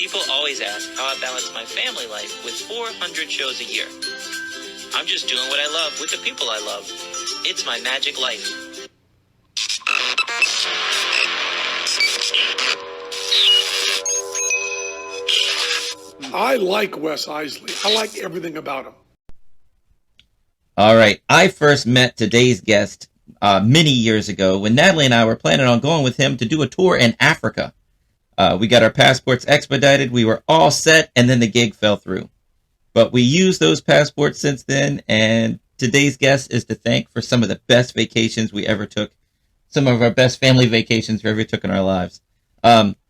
People always ask how I balance my family life with 400 shows a year. I'm just doing what I love with the people I love. It's my magic life. I like Wes Iseli. I like everything about him. All right. I first met today's guest many years ago when Natalie and I were planning on going with him to do a tour in Africa. We got our passports expedited. We were all set, and then the gig fell through. But we used those passports since then, and today's guest is to thank for some of the best vacations we ever took, some of our best family vacations we ever took in our lives.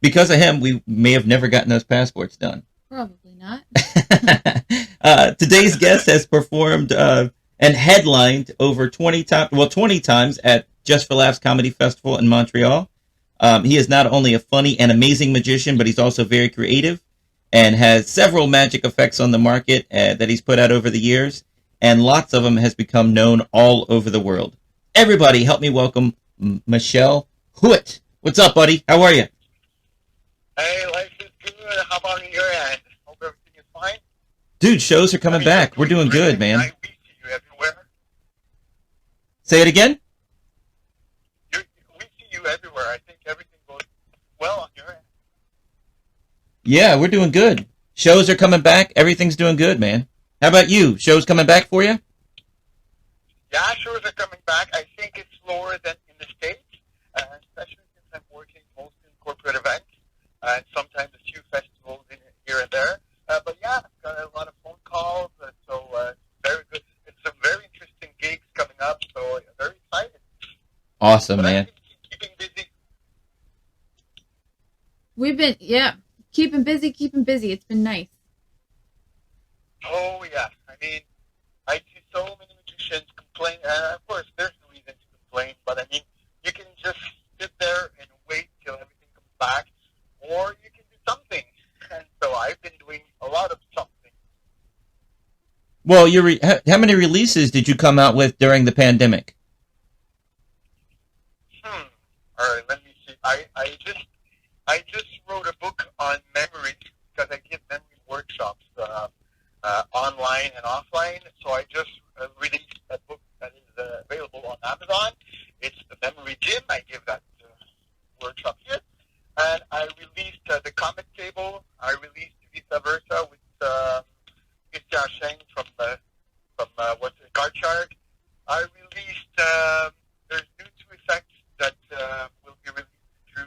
Because of him, we may have never gotten those passports done. Probably not. Today's guest has performed and headlined over 20 times at Just for Laughs Comedy Festival in Montreal. He is not only a funny and amazing magician, but he's also very creative and has several magic effects on the market that he's put out over the years, and lots of them has become known all over the world. Everybody, help me welcome Michel Huot. What's up, buddy? How are you? Hey, life is good. How about on your end? Hope everything is fine. Dude, shows are coming back. We're doing good, man. I see you everywhere. Say it again? We see you everywhere. I think everything goes well on your end. Yeah, we're doing good. Shows are coming back. Everything's doing good, man. How about you? Shows coming back for you? Yeah, shows are coming back. I think it's slower than in the States, especially since I'm working mostly in corporate events and sometimes a few festivals here and there. But yeah, I've got a lot of phone calls, so very good. It's some very interesting gigs coming up, so very excited. Awesome, but man. Keeping busy. We've been, keeping busy. It's been nice. Oh, yeah. I mean, I see so many magicians complain, and of course, there's no reason to complain, but I mean, you can just sit there and wait till everything comes back, or you can do something. And so I've been doing a lot of something. Well, how many releases did you come out with during the pandemic? All right, let me see. I just wrote a book on memory because I give memory workshops online and offline. So I just released a book that is available on Amazon. It's the Memory Gym. I give that workshop here. And I released the comic table. I released Vice Versa with Christian Sheng from Card Shark. I released there's new two effects that will be released through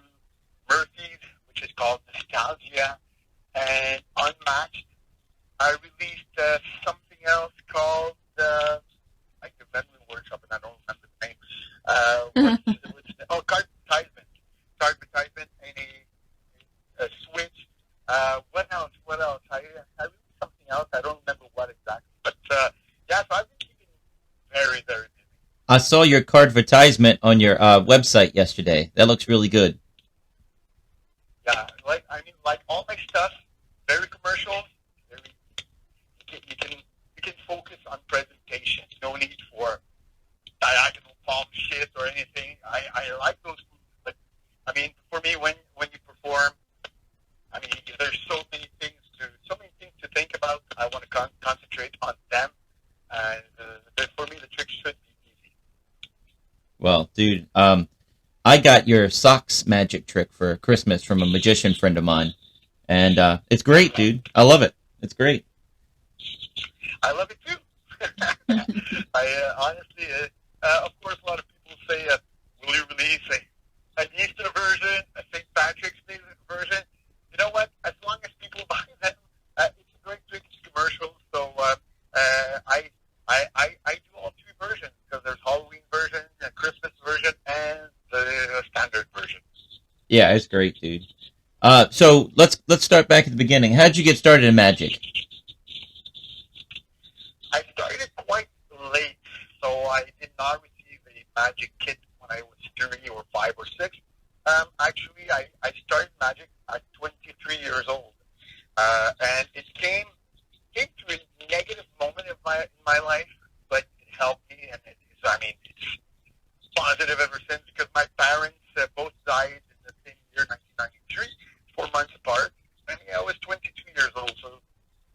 Murphy's, which is called Nostalgia and Unmatched. I released something else called like the Memory Workshop, and I don't remember the name. Card Advertisement. Card Advertisement and a Switch. What else? I released something else. I don't remember what exactly. But yeah, so I've been keeping very, very busy. I saw your card advertisement on your website yesterday. That looks really good. Yeah, like all my stuff, very commercial. You can focus on presentation. No need for diagonal palm shit or anything. I like those moves, but I mean, for me, when you perform, I mean, there's so many things to think about. I want to concentrate on them, and for me, the trick should be easy. Well, dude, I got your socks magic trick for Christmas from a magician friend of mine, and it's great, dude. I love it. It's great. I love it too. I honestly, of course, a lot of people say, will you release an Easter version, a St. Patrick's Day version? You know what? As long as people buy them, it's a great trick. It's commercial. So I do all three versions because there's Halloween version, a Christmas version, and the standard version. Yeah, it's great, dude. So let's start back at the beginning. How did you get started in magic? I started quite late, so I did not receive a magic kit when I was 3 or 5 or 6. Actually, I started magic at 23 years old, and it came to a negative moment in my life, but it helped me, and it's positive ever since because my parents both died in the same year, 1993, 4 months apart. And I was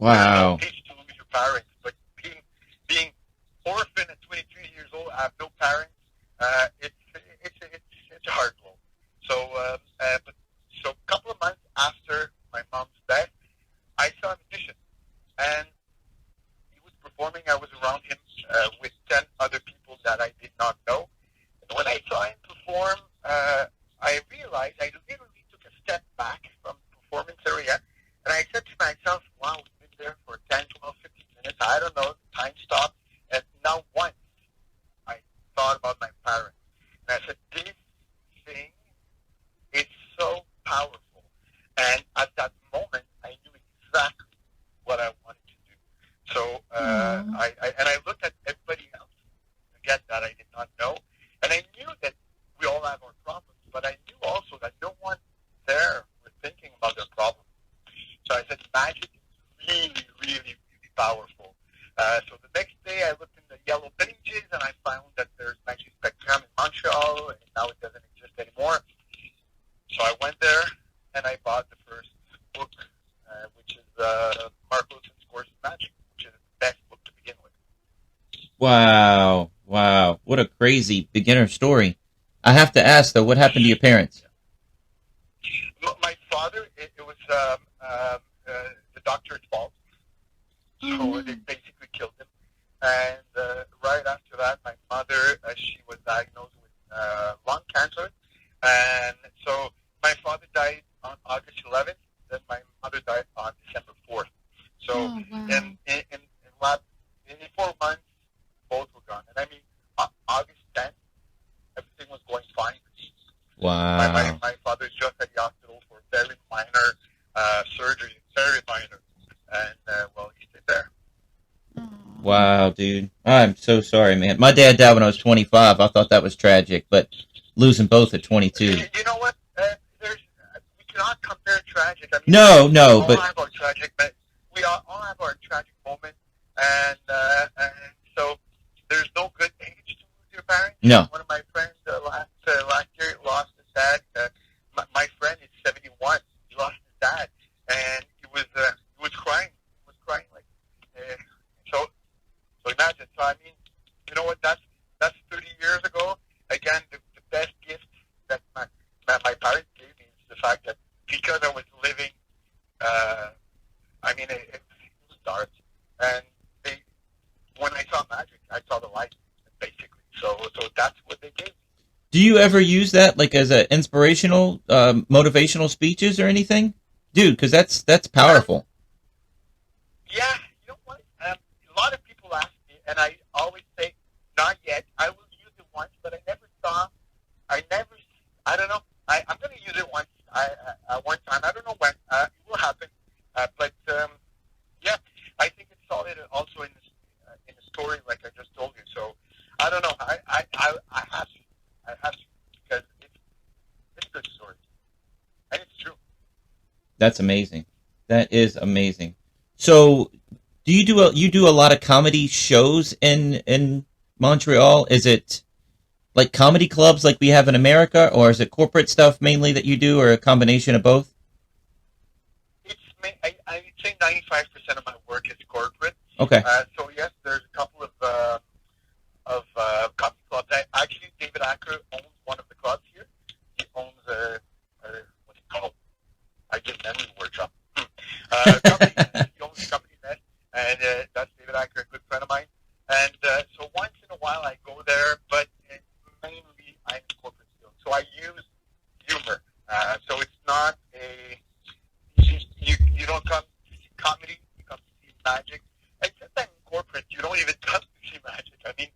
Wow. There's no age to lose your parents, but being orphan at 23 years old, I have no parents. It's a hard blow. So, so a couple of months after my mom's death, I saw a musician, and he was performing. I was around him with 10 other people that I did not know. And when I saw him perform, I realized I literally took a step back from the performance area, and I said to myself, wow, we've been there for 10, 12, 15 minutes. I don't know. Time stopped. And not once I thought about my parents. And I said, this thing is so powerful. And at that moment, I knew exactly what I wanted to do. So I looked at everybody else, again, that I did not know. And I knew that we all have our problems, but I knew also that no one there was thinking about their problems. So I said, magic is really, really, really powerful. So the next day, I looked in the yellow pages, and I found that there's Magic Spectrum in Montreal, and now it doesn't exist anymore. So I went there, and I bought the first book, which is Mark Wilson's Course in Magic, which is the best book to begin with. Wow. Wow. What a crazy beginner story. I have to ask, though, what happened to your parents? My father, it was the doctor's fault. So they basically killed him. And right after that, my mother, she was diagnosed with lung cancer. And so my father died on August 11th, then my mother died on December 4th. So in 4 months, both were gone. And I mean, August 10th, everything was going fine. Wow. My father's just at the hospital for very minor surgery, very minor. And, well, he stayed there. Wow, dude. I'm so sorry, man. My dad died when I was 25. I thought that was tragic, but losing both at 22. You know what? We cannot compare tragic. I mean, No, we all but have our tragic, but we all have our tragic moments, and so there's no good age to lose your parents. No. One of my friends last year lost his dad. My friend is 71. He lost his dad, and he was crying. He was crying like. So imagine. So I mean, you know what? That's 30 years ago. Again, the best gift that my parents gave me is the fact that because I was living, I mean, it was dark, and when I saw magic, I saw the light, basically. So that's what they gave me. do you ever use that like as a inspirational, motivational speeches or anything, dude? Because that's powerful. Yeah, you know what? A lot of people ask me, and I always say, not yet. I will use it once, but I don't know. I'm going to use it once. One time. I don't know when. It will happen. But yeah, I think it's solid also in the story, like I just told you. So I don't know. I have to. Because it's a good story, and it's true. That's amazing. That is amazing. So, do you do a lot of comedy shows in Montreal? Is it like comedy clubs like we have in America, or is it corporate stuff mainly that you do, or a combination of both? I would say 95% of my work is corporate. Okay. So yes, there's a couple of comedy clubs. Actually, David Acker owns one of the clubs here. He owns what's it called? I did memory workshop. Company Nest. He owns Company Nest, and that's David Acker, a good friend of mine. And so once in a while I go there, but mainly I'm in corporate field. So I use humor. So it's not you don't come to see comedy, you come to see magic. And sometimes in corporate, you don't even come to see magic. I mean,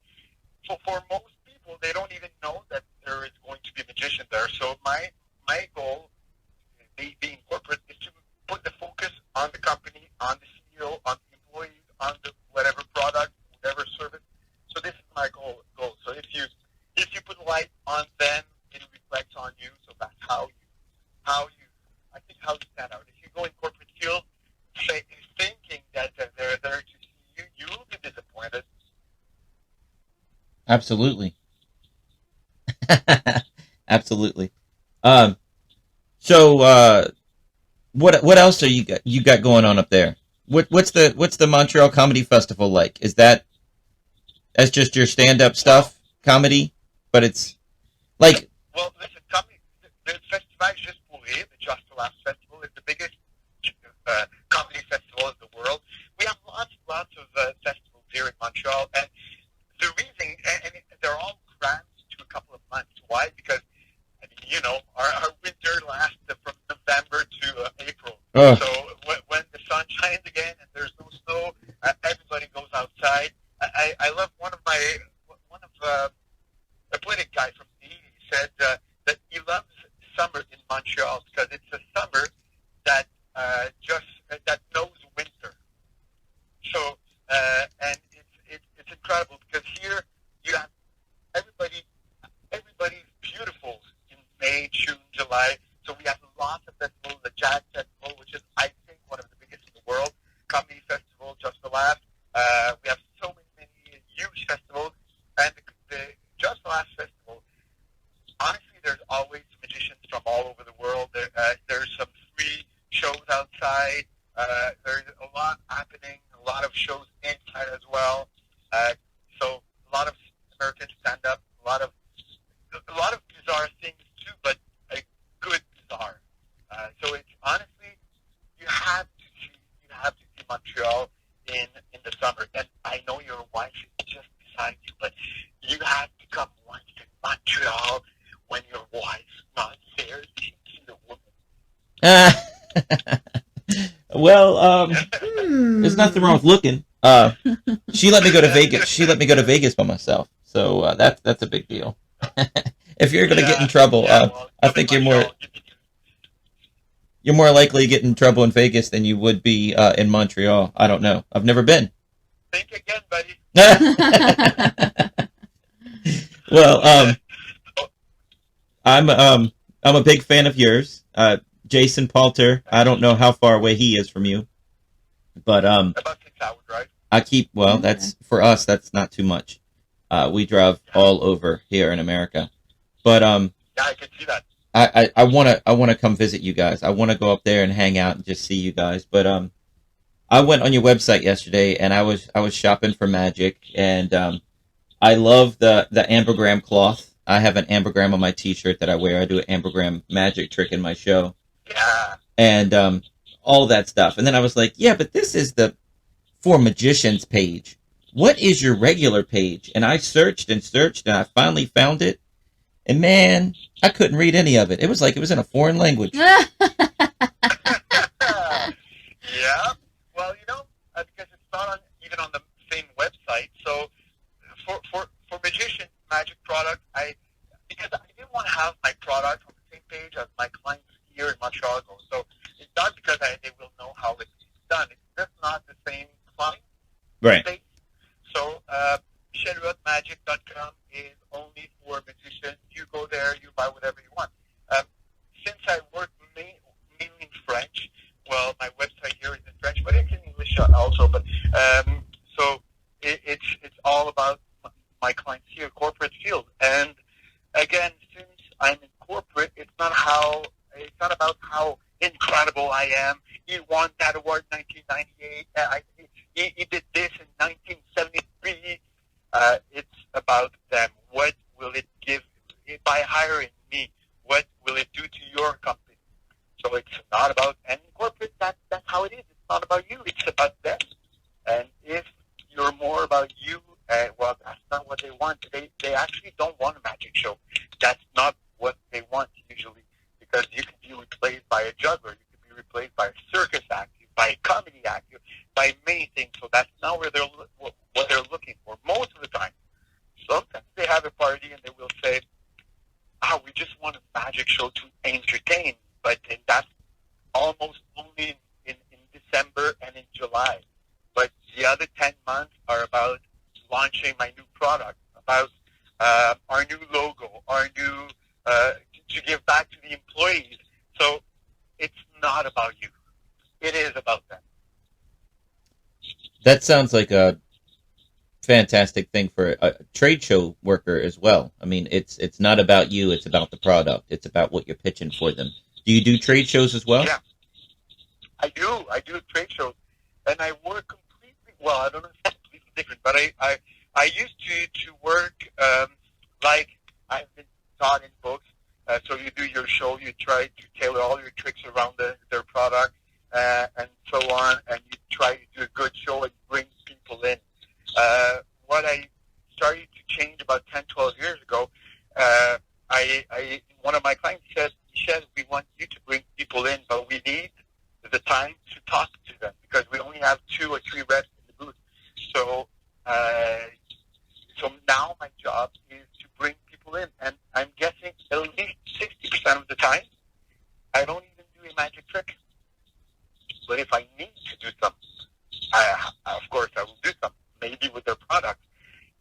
for most people, they don't even know that there is going to be a magician there. So my goal, being corporate, is to put the focus on the company, on the CEO, on the employees, on the whatever product, whatever service. So this is my goal. So if you put light on them, it reflects on you. So that's how you stand out. If you go in corporate field, thinking that they're there to see you, you'll be disappointed. Absolutely. Absolutely. So what else are you got going on up there? What's the Montreal Comedy Festival like? Is that's just your stand-up stuff, comedy? But it's like... Well, listen, the Festival Juste pour Rire, the Just to Laugh Festival, is the biggest comedy festival in the world. We have lots of festivals here in Montreal, and the reason, and they're all crammed to a couple of months. Why? Because, I mean, you know, our winter lasts from November to April. Ugh. So when the sun shines again and there's no snow, everybody goes outside. I love one of a British guy from the 80s said that he loves summer in Montreal because it's a summer that that knows winter. So and it's incredible because here you have everybody's beautiful in May, June, July. So we have lots of festivals. The Jazz Festival, which is I think one of the biggest in the world. Comedy Festival, Just to Laugh. We have so many huge festivals, and the Just to Laugh Festival. Honestly, there's always magicians from all over the world. There's some free shows outside. There's a lot happening. A lot of shows inside as well. So a lot of American stand-up. A lot of bizarre things too, but a good bizarre. So it's honestly, you have to see Montreal in the summer. And I know your wife is just beside you, but you have to come once to Montreal when your wife's not there. She's a woman. Well, there's nothing wrong with looking. She let me go to Vegas. She let me go to Vegas by myself. So that's a big deal. If you're going to get in trouble, I think you're more likely to get in trouble in Vegas than you would be in Montreal. I don't know. I've never been. Think again, buddy. Well, I'm a big fan of yours. Jason Palter, I don't know how far away he is from you, but about 6 hours, right? That's for us. That's not too much. We drive all over here in America, but yeah, I can see that. I wanna come visit you guys. I wanna go up there and hang out and just see you guys. But I went on your website yesterday and I was shopping for magic, and I love the ambergram cloth. I have an ambergram on my T-shirt that I wear. I do an ambergram magic trick in my show. Yeah. And all that stuff. And then I was like, yeah, but this is the For Magicians page. What is your regular page? And I searched and I finally found it. And man, I couldn't read any of it. It was like it was in a foreign language. Yeah. Well, you know, because it's not even on the same website. So for Magician Magic product, because I didn't want to have my product on the same page as my clients here in Montreal. So it's not because they will know how it's done. It's just not the same client. Right. Space. So MichelHuotMagic.com is only for magicians. You go there, you buy whatever you want. Since I work mainly in French, well, my website here is in French, but it's in English also. But so it's all about my clients here, corporate field. And again, since I'm in corporate, it's not about how incredible I am. He won that award in 1998. He did this in 1973. It's about them. What will it give by hiring me? What will it do to your company? So it's not about, and in corporate, that's how it is. It's not about you. It's about them. And if you're more about you, well, that's not what they want. They actually don't want a magic show. That's not what they want usually, because you can be replaced by a juggler. You can be replaced by a circus act, by a comedy act, by many things. So that's not what they're looking for most of the time. Sometimes they have a party and they will say, we just want a magic show to entertain. But that's almost only in December and in July. But the other 10 months are about launching my new product, about our new logo, our new, to give back to the employees. So it's not about you. It is about them. That sounds like a fantastic thing for a trade show worker as well. I mean, it's not about you, it's about the product. It's about what you're pitching for them. Do you do trade shows as well? Yeah, I do. I do trade shows. and I work completely, well, I don't know if it's completely different, but I used to work like I've been taught in books. So you do your show, you try to tailor all your tricks around their product, and so on, and you try to do a good show and bring people in. What I started to change about 10, 12 years ago, one of my clients said, Michel, we want you to bring people in, but we need the time to talk to them because we only have 2 or 3 reps in the booth. So, so now my job is to bring people in, and I'm guessing at least 60% of the time, I don't even do a magic trick. But if I need to do some, of course I will do some, maybe with their product.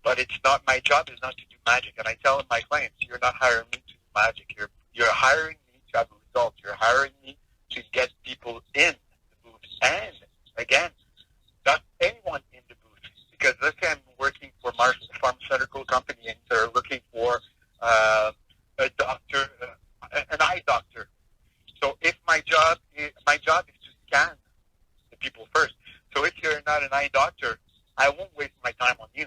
But it's not, my job is not to do magic. And I tell my clients, you're not hiring me to do magic. You're hiring me to have results. You're hiring me to get people in the booth. And again, not anyone in the booth. Because let's say I'm working for a pharmaceutical company and they're looking for a doctor, an eye doctor. So if my job is to scan the people first. So if you're not an eye doctor, I won't waste my time on you.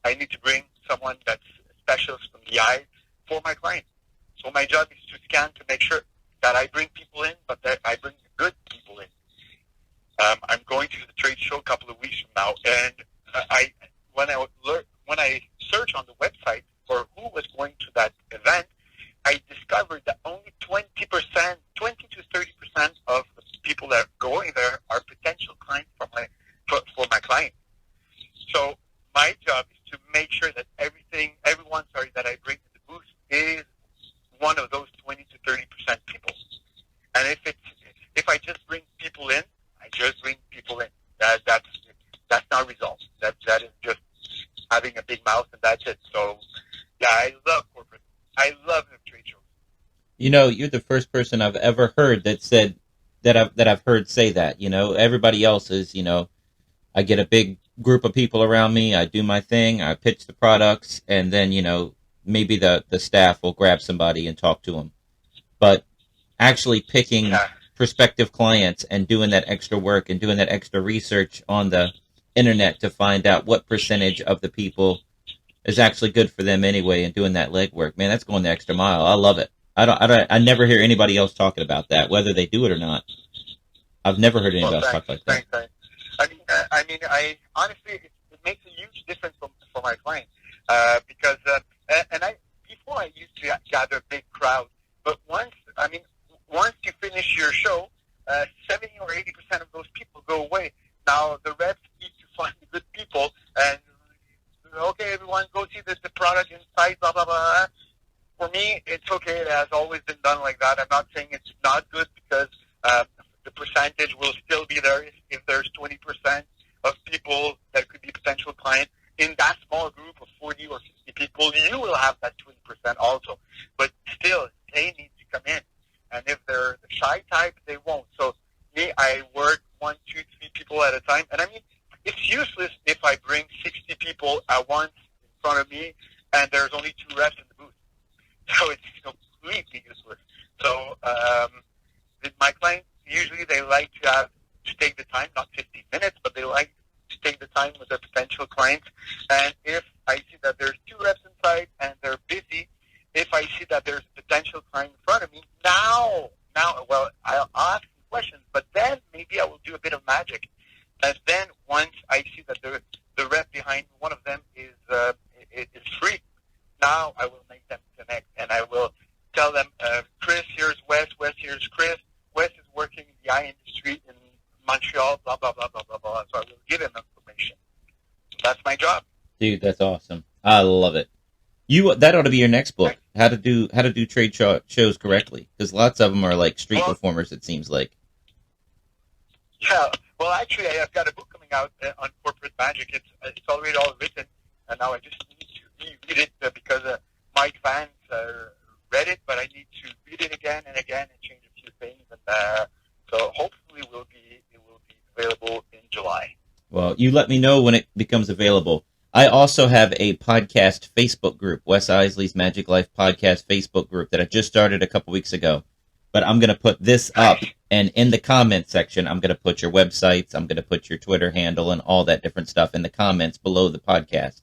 I need to bring someone that's a specialist from the eye for my client. So my job is to scan to make sure that I bring people in, but that I bring the good people in. I'm going to the trade show a couple of weeks from now, and when I search on the website for who was going to that event, I discovered that only 20% to 30% of the people that are going there are potential clients for my client. So my job is to make sure that everyone that I bring to the booth is one of those 20 to 30% people. And if I just bring people in, I just bring people in. That's not results. That is just having a big mouth and that's it. So yeah, I love corporate. I love the trade shows. You know, you're the first person I've ever heard that said that I've heard say that. You know, everybody else is, you know, I get a big group of people around me, I do my thing, I pitch the products, and then, you know, maybe the staff will grab somebody and talk to them. But actually picking prospective clients and doing that extra work and doing that extra research on the internet to find out what percentage of the people is actually good for them anyway, and doing that legwork, man, that's going the extra mile. I love it. I never hear anybody else talking about that, whether they do it or not. I've never heard anybody else talk like that. Thanks. I honestly, it makes a huge difference for my clients because before I used to gather a big crowd, but once you finish your show, 70 or 80% of those people go away. Now the reps need to find good people and okay, everyone go see the product inside, blah blah blah. For me, it's okay. It has always been done like that. I'm not saying it's not good because the percentage will still be there if there's 20% of people that could be potential clients. In that small group of 40 or 50 people, you will have that 20% also. But still, they need to come in. And if they're the shy type, they won't. So me, I work 1, 2, 3 people at a time. And I mean, it's useless if I bring 60 people at once in front of me and there's only 2 reps in the booth. So it's completely useless. So my clients, usually they like to take the time, not 15 minutes, but they like to take the time with their potential clients. And if I see that there's 2 reps inside and they're busy, if I see that there's a potential client in front of me, now, well, I'll ask questions, but then maybe I will do a bit of magic. And then once I see that the rep behind one of them is free, now I will make them connect, and I will tell them, Chris, here's Wes, here's Chris. Wes is working in the eye industry in Montreal, blah, blah, blah, blah, blah, blah. So I will give him information. That's my job. Dude, that's awesome. I love it. That ought to be your next book. How to do trade shows correctly, because lots of them are like street performers. It seems like. Yeah. Well, actually, I've got a book coming out on corporate magic. It's already all written, and now I just need to reread it because Mike Vance read it, but I need to read it again and again and change a few things. And so hopefully it will be available in July. Well, you let me know when it becomes available. I also have a podcast Facebook group, Wes Iseli's Magiclife podcast Facebook group that I just started a couple weeks ago. but I'm going to put this up, and in the comment section, I'm going to put your websites, I'm going to put your Twitter handle, and all that different stuff in the comments below the podcast.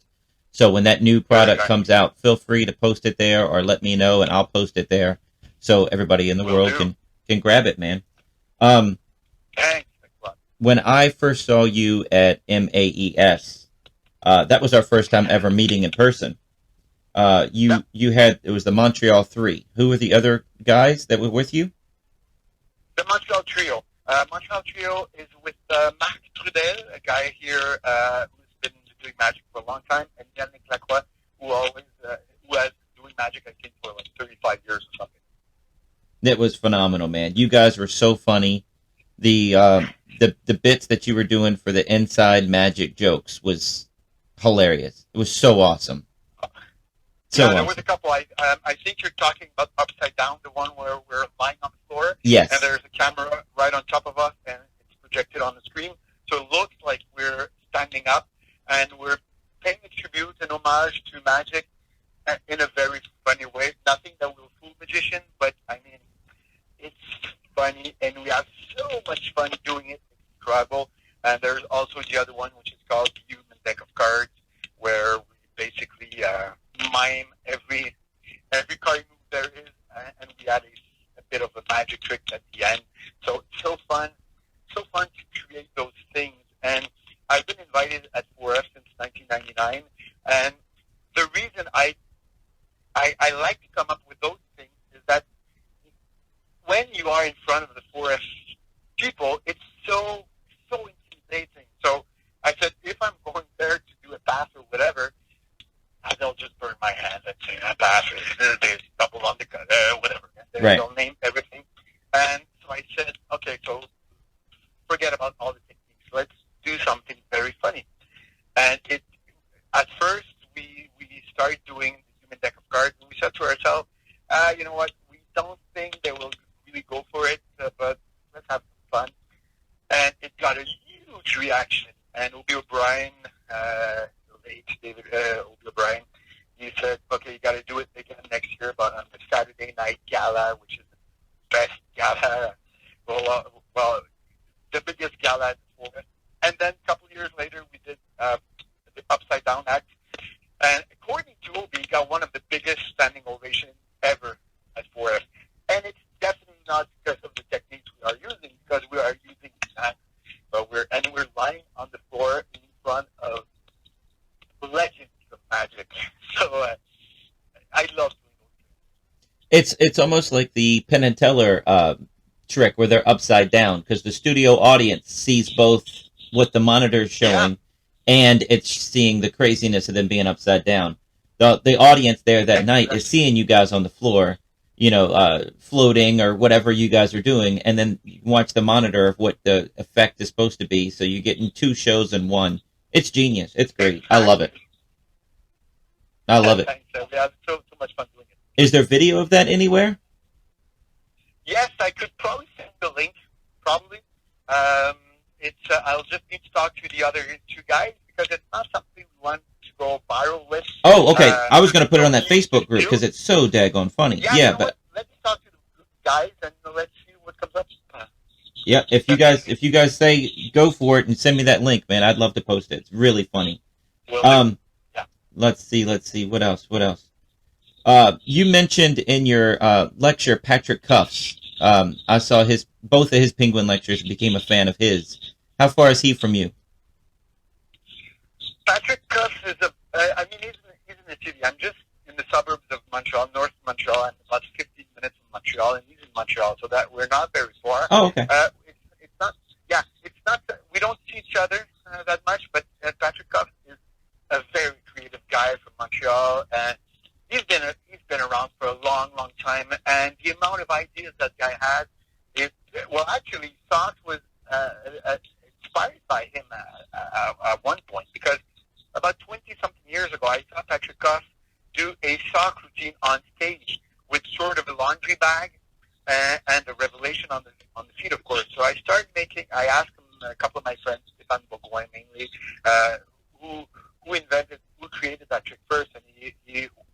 So when that new product comes out, feel free to post it there, or let me know, and I'll post it there, so everybody in the world can grab it, man. Thanks. When I first saw you at MAES, that was our first time ever meeting in person. You had, it was the Montreal 3. Who were the other guys that were with you? The Montreal Trio. Montreal Trio is with Marc Trudel, a guy here who's been doing magic for a long time, and Yannick Lacroix, who has been doing magic, I think, for like 35 years or something. It was phenomenal, man. You guys were so funny. The bits that you were doing for the inside magic jokes was hilarious. It was so awesome. So there was a couple. I think you're talking about Upside Down, the one where we're lying on the floor. Yes. And there's a camera right on top of us, and it's projected on the screen. So it looks like we're standing up, and we're paying a tribute and homage to magic in a very funny way. Nothing that will fool magicians, but, I mean, it's funny, and we have so much fun doing it. It's incredible. And there's also the other one, which is called the Human Deck of Cards, where we basically mime every card move there is, and we add a bit of a magic trick at the end. So it's so fun to create those things. And I've been invited at 4F since 1999, and the reason I like to come up with those things is that when you are in front of the 4F people, it's so intimidating. So I said, if I'm going there to do a pass or whatever, they'll just burn my hand and say, I pass, they double on the whatever. And they'll name everything. And so I said, okay, so forget about all the techniques. Let's do something very funny. And at first, we started doing the Human Deck of Cards, and we said to ourselves, you know what, we don't think they will really go for it, but let's have some fun. And it got a huge reaction. And Obi O'Brien, late David Obi O'Brien, he said, okay, you got to do it again next year, but on the Saturday night gala, which is the best gala, well, the biggest gala at the Forest. And then a couple of years later, we did the Upside Down act. And according to Obi, he got one of the biggest standing ovations ever at 4F. And it's definitely not because of the techniques we are using, because we are using that. But we're lying on the floor in front of legends of magic. So I love doing those things. It's almost like the Penn and Teller trick where they're upside down, because the studio audience sees both what the monitor is showing and it's seeing the craziness of them being upside down. The audience there that night is seeing you guys on the floor, floating or whatever you guys are doing, and then you watch the monitor of what the effect is supposed to be, so you're getting two shows in one. It's genius. It's great. I love it. I love it. We have so much fun doing it. Is there video of that anywhere? Yes, I could probably send the link, probably. I'll just need to talk to the other two guys, because it's not something we want to go viral with. Oh, okay. I was going to put it on that Facebook group, because it's so daggone funny. Yeah, but let me talk to the guys, and let's see what comes up. Yeah, if you guys say go for it and send me that link, man, I'd love to post it. It's really funny. Yeah. Let's see. What else? You mentioned in your lecture Patrick Cuffs. I saw both of his penguin lectures and became a fan of his. How far is he from you? Patrick Cuffs is he's in the city. I'm just in the suburbs of Montreal, north Montreal. I'm about 15 minutes from Montreal, and he's in Montreal, so that we're not very far. Oh, okay. It's not. We don't see each other that much, but Patrick Cuffs is a very creative guy from Montreal, and he's been around for a long time. And the amount of ideas that guy has, actually, Sauce was inspired by him at one point, because about 20-something years ago, I saw Patrick Cuffs do a sock routine on stage with sort of a laundry bag and a revelation on the feet, of course. So I asked him, a couple of my friends, Stéphane Bourgoin mainly, who created that trick first, and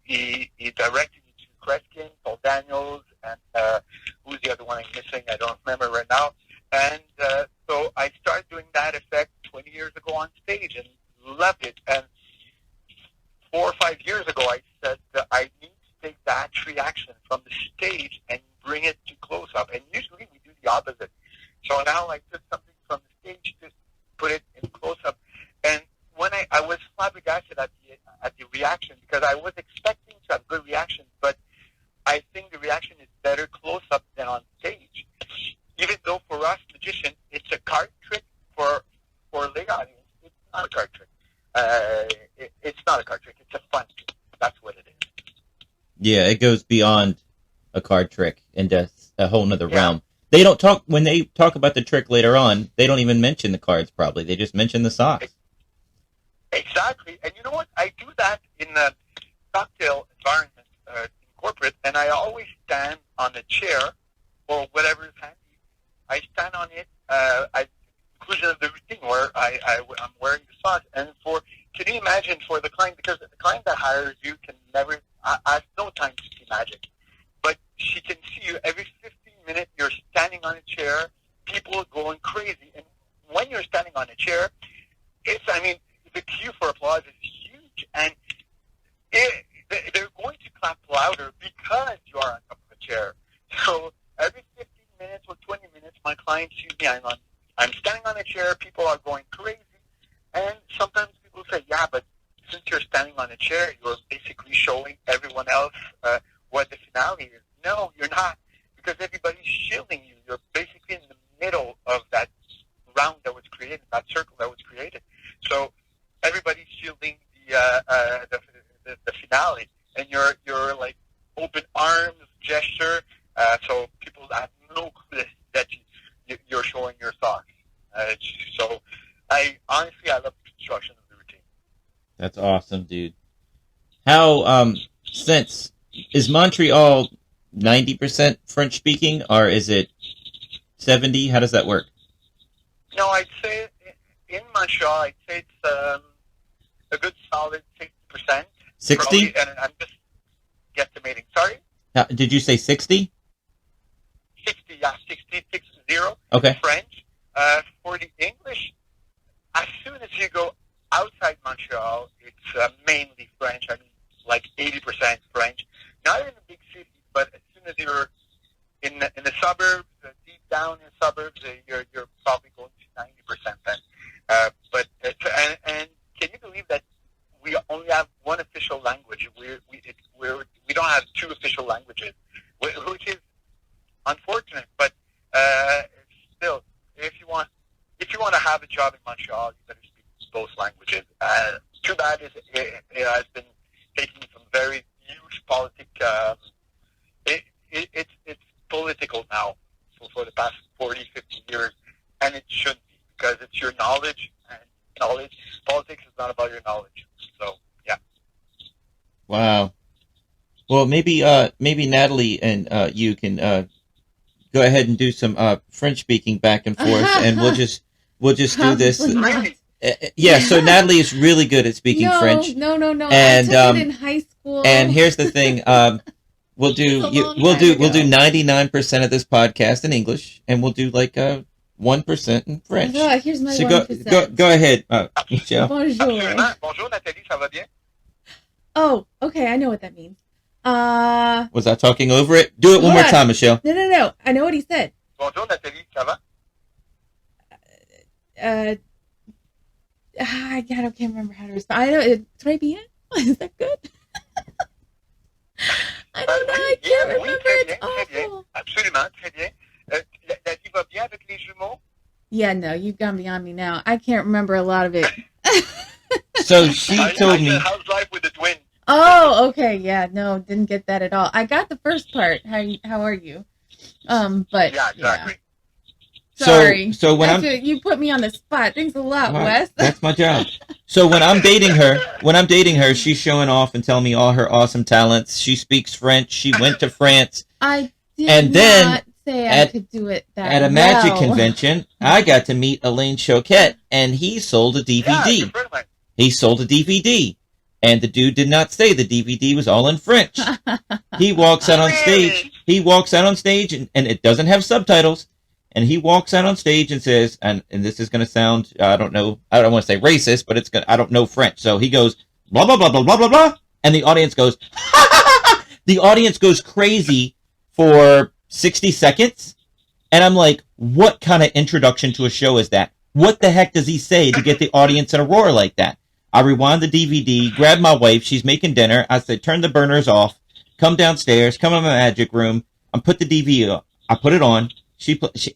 he directed me to Kreskin, Paul Daniels, and who's the other one? effect 20 years ago on stage and loved it. And 4 or 5 years ago, I said that I need to take that reaction from the stage and bring it to close-up. And usually we do the opposite. So now I took something from the stage to put it in close-up. And when I was flabbergasted at the reaction, because I was expecting to have good reactions, but I think the reaction is better close-up than on stage. Even though for us magicians, it's a card trick, for lay audience, it's not a card trick. It's not a card trick. It's a fun trick. That's what it is. Yeah, it goes beyond a card trick into a whole nother realm. They don't talk, when they talk about the trick later on, they don't even mention the cards probably. They just mention the socks. Exactly. And you know what? I do that in a cocktail environment in corporate, and I always stand on a chair or whatever is handy. I stand on it at conclusion of the routine where I'm wearing the socks. And can you imagine for the client, because the client that hires you can never, has no time to see magic, but she can see you every 15 minutes. You're standing on a chair, people are going crazy. And when you're standing on a chair, the cue for applause is huge, and they're going to clap louder because you are on top of a chair. So every 15 minutes or 20 minutes, my client sees me. I'm standing on a chair. People are going crazy, and sometimes people say, "Yeah, but since you're standing on a chair, you're basically showing everyone else what the finale is." No, you're not, because everybody's shielding you. You're basically in the middle of that round that was created, that circle that was created. So everybody's shielding the finale, and you're like open arms gesture, so people have no clue that you're showing your socks. So I love the construction of the routine. That's awesome, dude. How is Montreal 90% French speaking, or is it 70? How does that work? No, I'd say in Montreal, I'd say it's a good solid 60%. 60? And I'm just guesstimating. Sorry? Did you say 60? 60, yeah, 60. Okay. French. For the English, as soon as you go outside Montreal, it's mainly French. I mean, like 80% French. Not in the big cities, but as soon as you're in the suburbs, deep down in the suburbs, you're probably going to 90% then. But and can you believe that we only have one official language? We don't have two official languages, which is unfortunate. But still, if you want to have a job in Montreal, you better speak both languages. Too bad it has been taking some very huge it's political now for the past 40, 50 years, and it shouldn't be, because it's your knowledge, and politics is not about your knowledge. So, yeah. Wow. Well, maybe Natalie and you can go ahead and do some French speaking back and forth, and we'll just do this. Really? Yeah. So Natalie is really good at speaking French. No. And I took it in high school. And here's the thing. We'll do 99% of this podcast in English, and we'll do like 1% in French. Here's my So 1%. go ahead, Michel. Bonjour. Absolument. Bonjour, Nathalie, ça va bien? Oh, okay, I know what that means. Was I talking over it? Do it one more time, Michel. No. I know what he said. Bonjour, Nathalie, ça va? I can't remember how to respond. I know, très bien? Is that good? I don't know, I can't remember. It's awful. Absolument, très bien. La vie va bien avec les jumeaux? Yeah, no, you've gone beyond me now. I can't remember a lot of it. So she told me. How's life with the twins? Oh, okay, yeah, no, didn't get that at all. I got the first part. How are you? But yeah, exactly. Yeah. Sorry. So when you put me on the spot. Thanks a lot, Wes. That's my job. So when I'm dating her, she's showing off and telling me all her awesome talents. She speaks French. She went to France. I did and then not say I could do it that at a magic convention, I got to meet Alain Choquette, and he sold a DVD. Yeah, good friend of mine. He sold a DVD, and the dude did not say the DVD was all in French. He walks out on stage. He walks out on stage, and it doesn't have subtitles. And he walks out on stage and says, and this is going to sound, I don't want to say racist, but I don't know French. So he goes, blah, blah, blah, blah, blah, blah, blah. And the audience goes, the audience goes crazy for 60 seconds. And I'm like, what kind of introduction to a show is that? What the heck does he say to get the audience in a roar like that? I rewind the DVD, grab my wife. She's making dinner. I said, turn the burners off. Come downstairs. Come in my magic room. I put the DVD up. I put it on.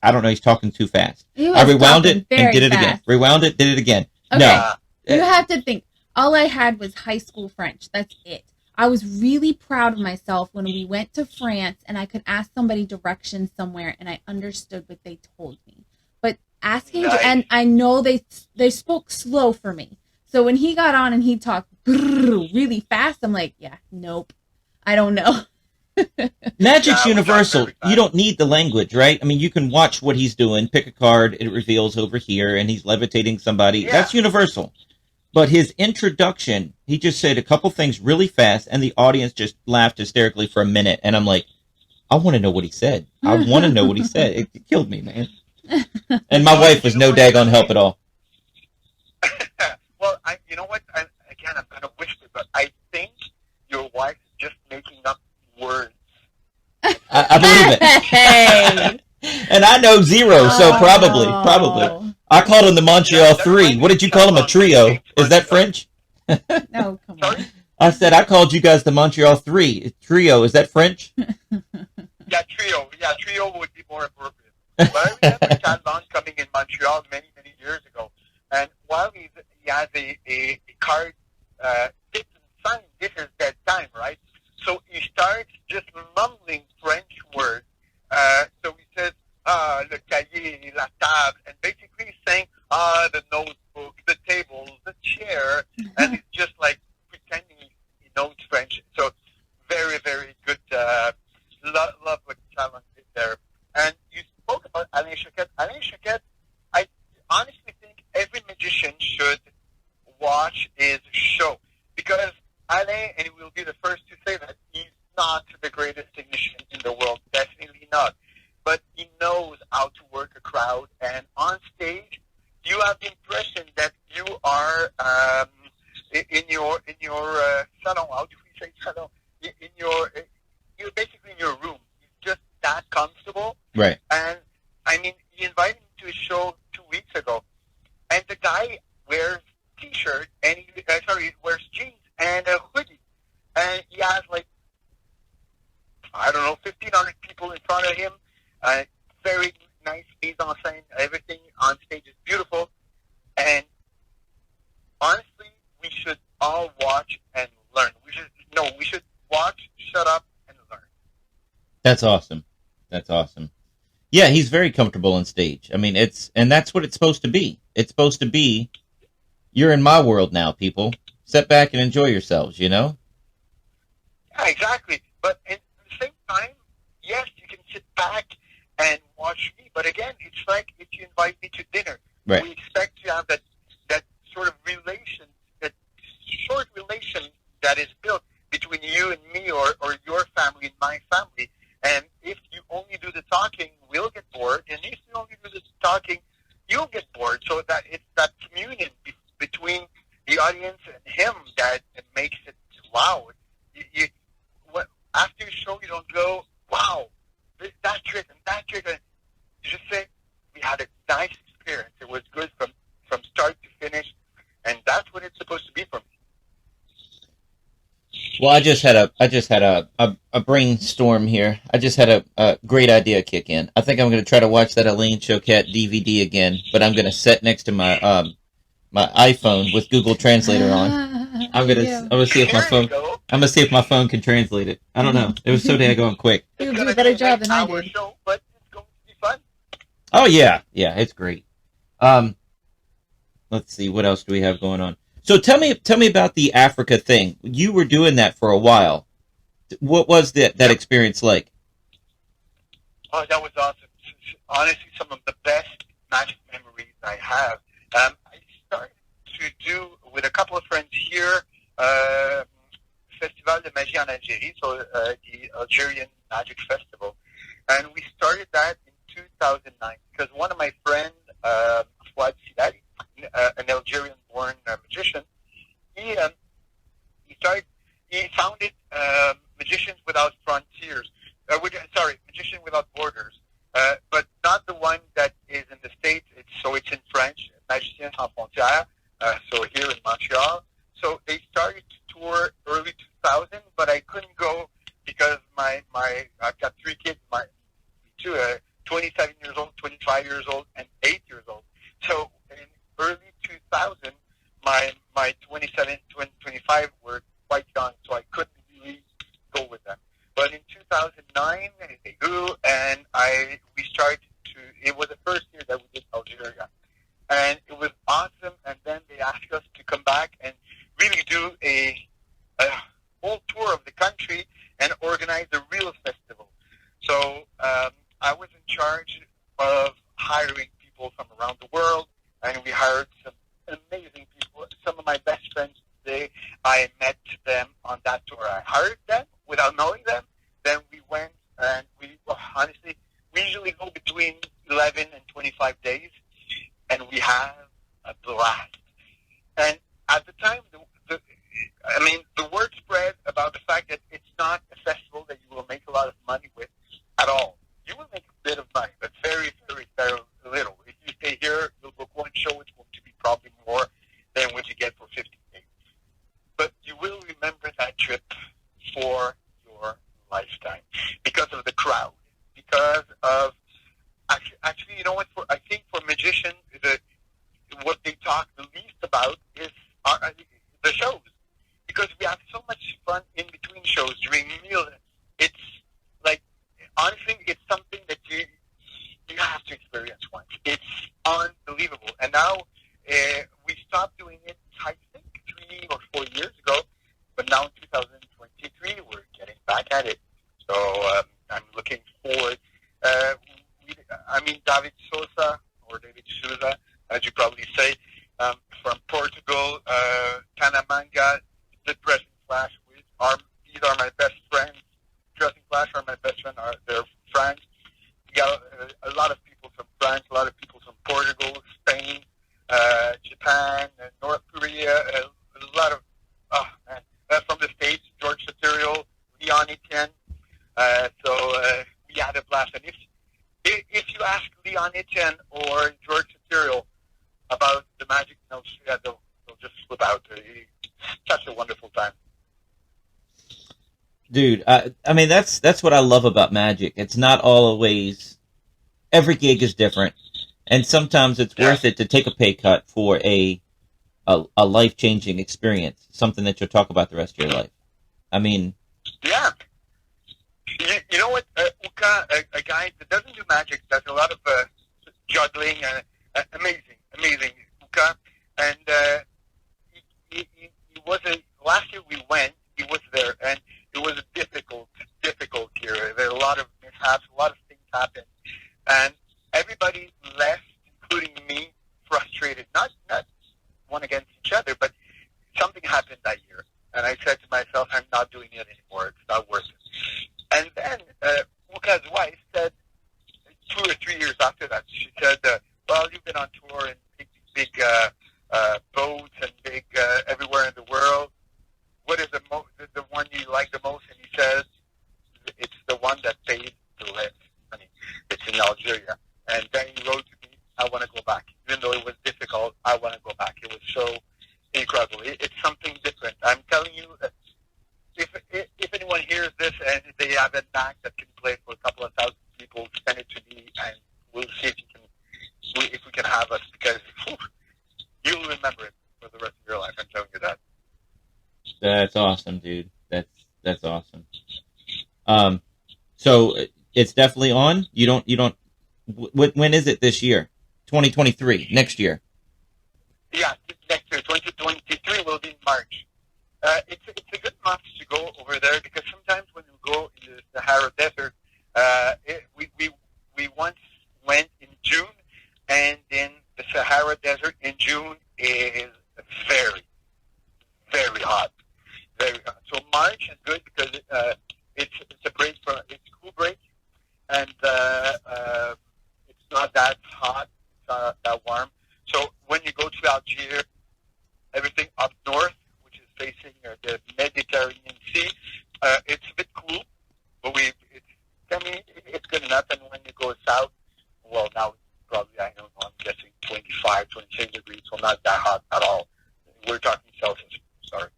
I don't know. He's talking too fast. I rewound it and did it again. Rewound it, did it again. Okay. No. You have to think. All I had was high school French. That's it. I was really proud of myself when we went to France and I could ask somebody directions somewhere and I understood what they told me. But asking, and I know they spoke slow for me. So when he got on and he talked really fast, I'm like, yeah, nope. I don't know. Magic's universal. You don't need the language, right? I mean, you can watch what he's doing, pick a card, it reveals over here, and he's levitating somebody. Yeah. That's universal. But his introduction, he just said a couple things really fast, and the audience just laughed hysterically for a minute. And I'm like, I want to know what he said. I want to know what he said. It killed me, man. And my wife was no daggone help at all. Well, you know what? I'm going to whisper, but I think your wife is just making up words. I believe it. Hey. And I know zero, so probably. I called him the Montreal 3. What did you call him? A trio? Is that French? No, come on. Sorry? I said I called you guys the Montreal 3. Trio, is that French? Yeah, trio. Yeah, trio would be more appropriate. But I remember Talbot coming in Montreal many, many years ago. And while he has a card, tips and signs, this is that time, right? So he starts just mumbling French words. So he says, le cahier, la table, and basically he's saying, the notebook, the tables, the chair, and he's just like pretending he knows French. So very, very good. Love what Talon did there. And you spoke about Alain Choquette. Alain Choquette, I honestly think every magician should watch his show because Alain, and he will be the first to say that, he's not the greatest technician in the world, definitely not. But he knows how to work a crowd, and on stage, you have the impression that you are in your salon. How do we say salon? You're basically in your room. He's just that comfortable. Right. And I mean, he invited me to his show 2 weeks ago, and the guy wears t-shirt and he wears jeans and a hoodie, and he has like, I don't know, 1,500 people in front of him. Very nice mise en scène. Everything on stage is beautiful. And honestly, we should all watch and learn. We should watch, shut up, and learn. That's awesome. Yeah, he's very comfortable on stage. I mean, and that's what it's supposed to be. It's supposed to be, you're in my world now, people. Sit back and enjoy yourselves, you know? Yeah, exactly. But at the same time, yes, you can sit back and watch me. But again, it's like if you invite me to dinner. Right. We expect to have that sort of relation, that short relation that is built between you and me or your family and my family. And if you only do the talking, we'll get bored. And if you only do the talking, you'll get bored. So that it's that communion between the audience and him that makes it wow. After your show, you don't go, wow, that trick and that trick. And you just say, we had a nice experience. It was good from start to finish. And that's what it's supposed to be for me. Well, I just had a brainstorm here. I just had a great idea kick in. I think I'm going to try to watch that Alain Choquette DVD again, but I'm going to sit next to my my iPhone with Google Translator on. I'm gonna see if my phone can translate it. I don't know. It was so daggone quick. You do a better job than I did. Show, but it's going to be fun. Oh yeah, it's great. Let's see, what else do we have going on? So tell me about the Africa thing. You were doing that for a while. What was that experience like? Oh, that was awesome. Honestly, some of the best magic memories I have. I started to do with a couple of friends here, Festival de Magie en Algérie, so the Algerian Magic Festival, and we started that in 2009 because one of my friends, Wes Iseli, an Algerian-born magician, he founded Magicians Without Frontiers. Magician Without Borders, but not the one that is in the States. It's in French, Magiciens Sans Frontières. So here in Montreal. So they started to tour early 2000, but I couldn't go because I've got three kids. My two, 27 years old, 25 years old, and 8 years old. So in early 2000, my 27, 25 were quite young, so I couldn't really go with them. But in 2009, they grew, and we started to. It was the first year that we did Algeria, and it was awesome. And then they asked us to come back and really do a whole tour of the country and organize a real festival. So I was in charge of hiring people from around the world, and we hired some amazing people. Some of my best friends today, I met them on that tour. I hired them without knowing them. Then we went, and honestly, we usually go between 11 and 25 days, and we have a blast. And at the time, the word spread about the fact that it's not a festival that you will make a lot of money with at all. You will make a bit of money, but very, very, very little. If you stay here, you'll book one show, it's going to be probably more than what you get for 50 days. But you will remember that trip for your lifetime because of the crowd, because of actually, you know what? I think for magicians, what they talk the least about is the shows, because we have so much fun in between shows during meals. It's like, honestly, it's something that you have to experience once. It's unbelievable. And now we stopped doing it, I think, 3 or 4 years ago, but now in 2023 we're getting back at it. So I'm looking forward. David Sousa, as you probably say, from Portugal, Canamanga, the Dressing Flash. These are my best friends. Dressing Flash are my best friends. They're from France. We got a lot of people from France, a lot of people from Portugal, Spain, Japan, North Korea, a lot of, from the States, George Soteriol, Leon Etienne. We had a blast. And if you ask Leon Etienne or George Soteriol about the magic in Australia, they'll just flip out. It's such a wonderful time. Dude, that's what I love about magic. It's not always, every gig is different, and sometimes it's worth it to take a pay cut for a life-changing experience, something that you'll talk about the rest of your life. Yeah. You know what, Uka, a guy that doesn't do magic, does a lot of juggling, amazing, Uka, and he last year we went, he was there, and it was a difficult year. There were a lot of mishaps, a lot of things happened, and everybody left, including me, frustrated, not one against each other, but something happened that year, and I said to myself, I'm not doing it anymore, it's not worth it. And then Uka's wife said, 2 or 3 years after that, she said, well, you've been on tour in big boats and big everywhere in the world. What is the one you like the most? And he says, it's the one that paid the less money. It's in Algeria. And then he wrote to me, I want to go back. Even though it was difficult, I want to go back. It was so incredible. It's something different. I'm telling you, if anyone hears this and they have a band that can play for a couple of thousand people, send it to me, and we'll see if we can have us, because you'll remember it for the rest of your life. I'm telling you that. That's awesome, dude. That's awesome. So it's definitely on. You don't. When is it this year? 2023, next year. Yeah, next year, 2023 will be in March. It's a good month to go over there, because sometimes when you go in the Sahara Desert, we once went in June, and in the Sahara Desert in June is very, very hot. Very hot. So March is good because it's a break, it's a cool break, and it's not that hot, it's not that warm. So when you go to Algiers, everything up north, which is facing the Mediterranean Sea, it's a bit cool, but it's good enough. And when you go south, well, now it's probably, I don't know, I'm guessing 25, 26 degrees, so not that hot at all. We're talking Celsius, sorry.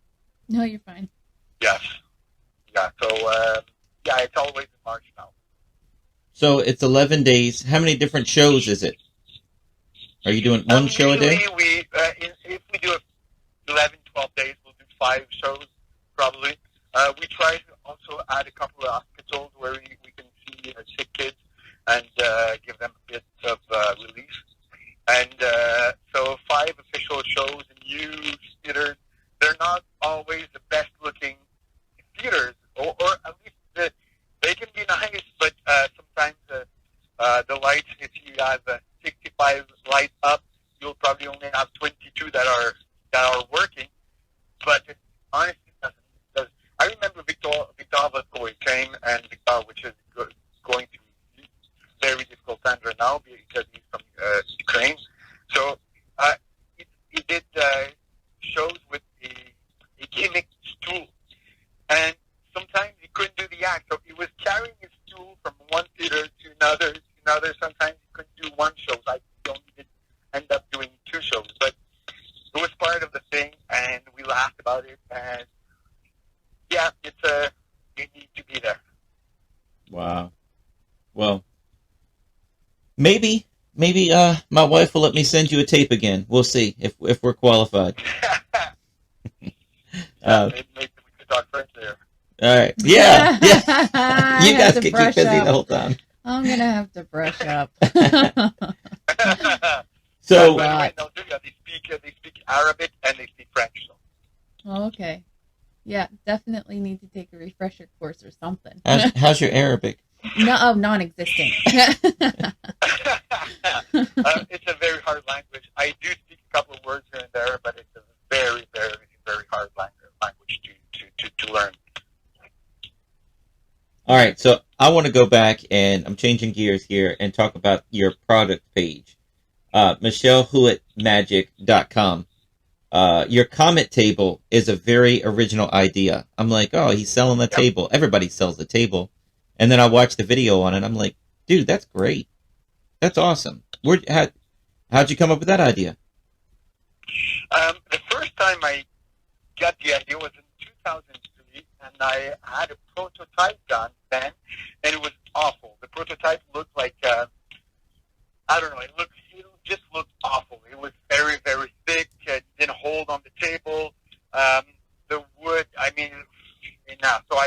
No, you're fine. Yes. Yeah, so, it's always in March now. So it's 11 days. How many different shows is it? Are you doing one show a day? Usually, if we do 11, 12 days, we'll do 5 shows, probably. We try to also add a couple of hospitals where we can see sick kids and give them a bit of relief. And so 5 official shows in huge theaters. They're not always the best-looking theaters, or at least they can be nice, but sometimes the lights, if you have 65 lights up, you'll probably only have 22 that are working. But it honestly doesn't. I remember Victor Vascoy came, and Victor, which is going through very difficult times right now because he's from Ukraine. So he did shows with a gimmick stool, and sometimes he couldn't do the act, so he was carrying his stool from one theater to another. Sometimes he couldn't do one show. Like he only did end up doing 2 shows, but it was part of the thing, and we laughed about it. And yeah, you need to be there. Wow. Well, maybe my wife will let me send you a tape again. We'll see if we're qualified. Maybe we could talk French there. All right. Yeah. You guys can keep busy the whole time. I'm gonna have to brush up. So, they speak Arabic and they speak French. So. Oh, okay. Yeah, definitely need to take a refresher course or something. how's your Arabic? No, non-existent. It's a very hard language. I do speak a couple of words here and there, but it's a very, very, very hard language to learn. All right, so I want to go back, and I'm changing gears here and talk about your product page. MichelHuotMagic.com. Your comment table is a very original idea. I'm like, oh, he's selling the table. Everybody sells the table. And then I watched the video on it. I'm like, dude, that's great. That's awesome. How'd you come up with that idea? The first time I got the idea was in 2003, and I had a prototype done then, and it was awful. The prototype looked like, I don't know, it just looked awful. It was very, very thick. It didn't hold on the table. The wood, enough. So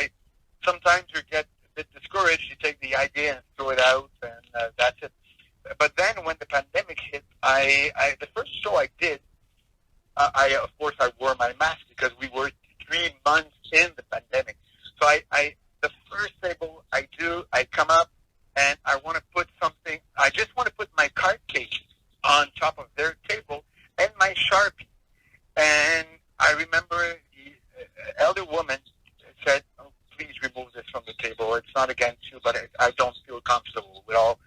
sometimes you get a bit discouraged. You take the idea and throw it out, and that's it. But then when the pandemic hit, the first show I did, of course, I wore my mask because we were 3 months in the pandemic. So the first table I do, I come up and I want to put something. I just want to put my card case on top of their table and my Sharpie. And I remember the elder woman said, "Oh, please remove this from the table. It's not against you, but I don't feel comfortable with